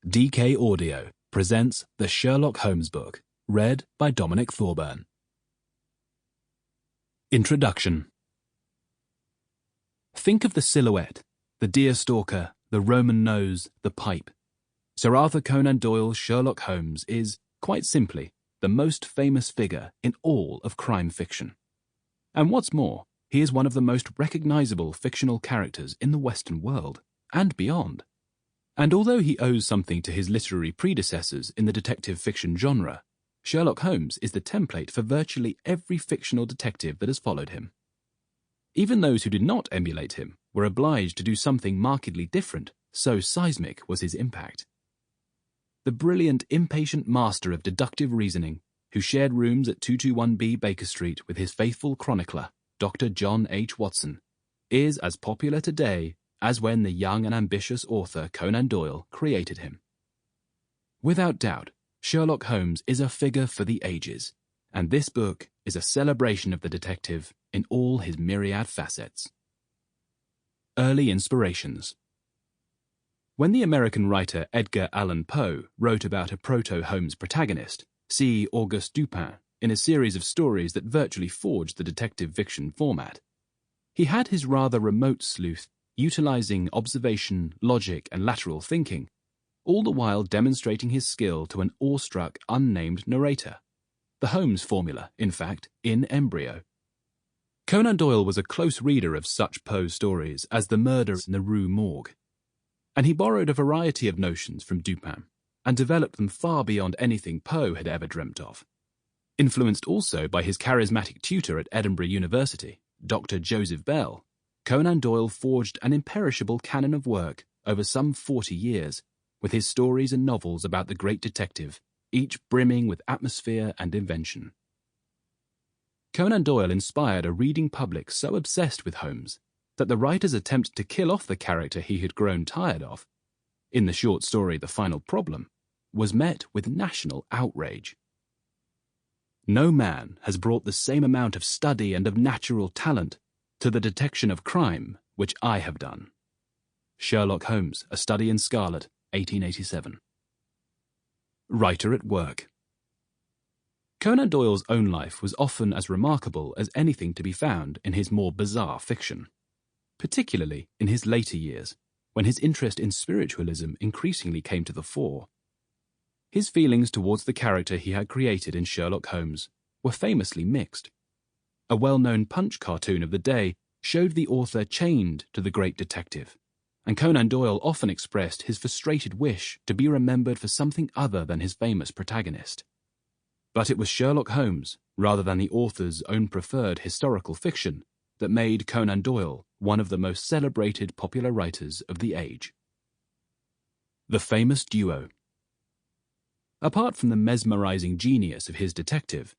DK Audio presents the Sherlock Holmes Book, read by Dominic Thorburn. Introduction. Think of the silhouette, the deer-stalker, the Roman nose, the pipe. Sir Arthur Conan Doyle's Sherlock Holmes is, quite simply, the most famous figure in all of crime fiction. And what's more, he is one of the most recognizable fictional characters in the Western world, and beyond. And although he owes something to his literary predecessors in the detective fiction genre, Sherlock Holmes is the template for virtually every fictional detective that has followed him. Even those who did not emulate him were obliged to do something markedly different, so seismic was his impact. The brilliant, impatient master of deductive reasoning, who shared rooms at 221B Baker Street with his faithful chronicler, Dr. John H. Watson, is as popular today as when the young and ambitious author Conan Doyle created him. Without doubt, Sherlock Holmes is a figure for the ages, and this book is a celebration of the detective in all his myriad facets. Early inspirations. When the American writer Edgar Allan Poe wrote about a proto-Holmes protagonist, see Auguste Dupin, in a series of stories that virtually forged the detective fiction format, he had his rather remote sleuth utilizing observation, logic, and lateral thinking, all the while demonstrating his skill to an awestruck, unnamed narrator. The Holmes formula, in fact, in embryo. Conan Doyle was a close reader of such Poe stories as The Murder in the Rue Morgue, and he borrowed a variety of notions from Dupin and developed them far beyond anything Poe had ever dreamt of. Influenced also by his charismatic tutor at Edinburgh University, Dr. Joseph Bell, Conan Doyle forged an imperishable canon of work over some 40 years, with his stories and novels about the great detective, each brimming with atmosphere and invention. Conan Doyle inspired a reading public so obsessed with Holmes that the writer's attempt to kill off the character he had grown tired of, in the short story The Final Problem, was met with national outrage. No man has brought the same amount of study and of natural talent to the detection of crime which I have done. Sherlock Holmes, A Study in Scarlet, 1887. Writer at work. Conan Doyle's own life was often as remarkable as anything to be found in his more bizarre fiction, particularly in his later years, when his interest in spiritualism increasingly came to the fore. His feelings towards the character he had created in Sherlock Holmes were famously mixed. A well-known Punch cartoon of the day showed the author chained to the great detective, and Conan Doyle often expressed his frustrated wish to be remembered for something other than his famous protagonist. But it was Sherlock Holmes, rather than the author's own preferred historical fiction, that made Conan Doyle one of the most celebrated popular writers of the age. The famous duo. Apart from the mesmerizing genius of his detective,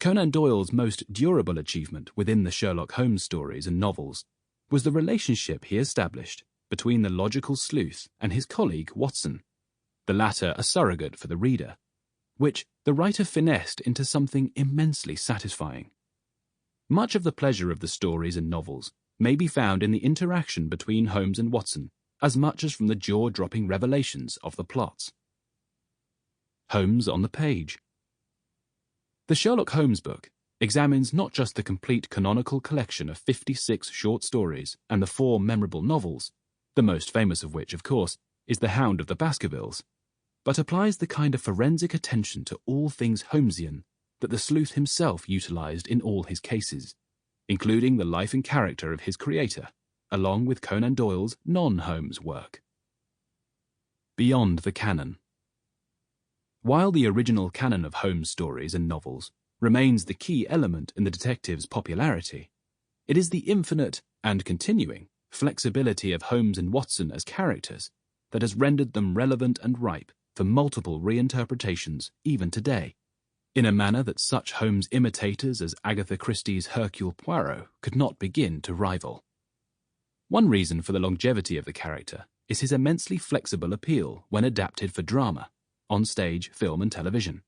Conan Doyle's most durable achievement within the Sherlock Holmes stories and novels was the relationship he established between the logical sleuth and his colleague Watson, the latter a surrogate for the reader, which the writer finessed into something immensely satisfying. Much of the pleasure of the stories and novels may be found in the interaction between Holmes and Watson as much as from the jaw-dropping revelations of the plots. Holmes on the page. The Sherlock Holmes book examines not just the complete canonical collection of 56 short stories and the 4 memorable novels, the most famous of which, of course, is The Hound of the Baskervilles, but applies the kind of forensic attention to all things Holmesian that the sleuth himself utilized in all his cases, including the life and character of his creator, along with Conan Doyle's non-Holmes work. Beyond the canon. While the original canon of Holmes stories and novels remains the key element in the detective's popularity, it is the infinite and continuing flexibility of Holmes and Watson as characters that has rendered them relevant and ripe for multiple reinterpretations even today, in a manner that such Holmes imitators as Agatha Christie's Hercule Poirot could not begin to rival. One reason for the longevity of the character is his immensely flexible appeal when adapted for drama, on stage, film, and television.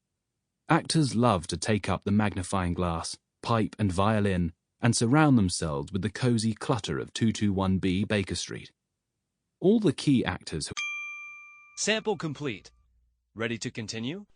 Actors love to take up the magnifying glass, pipe, and violin and surround themselves with the cozy clutter of 221B Baker Street. All the key actors Sample complete. Ready to continue?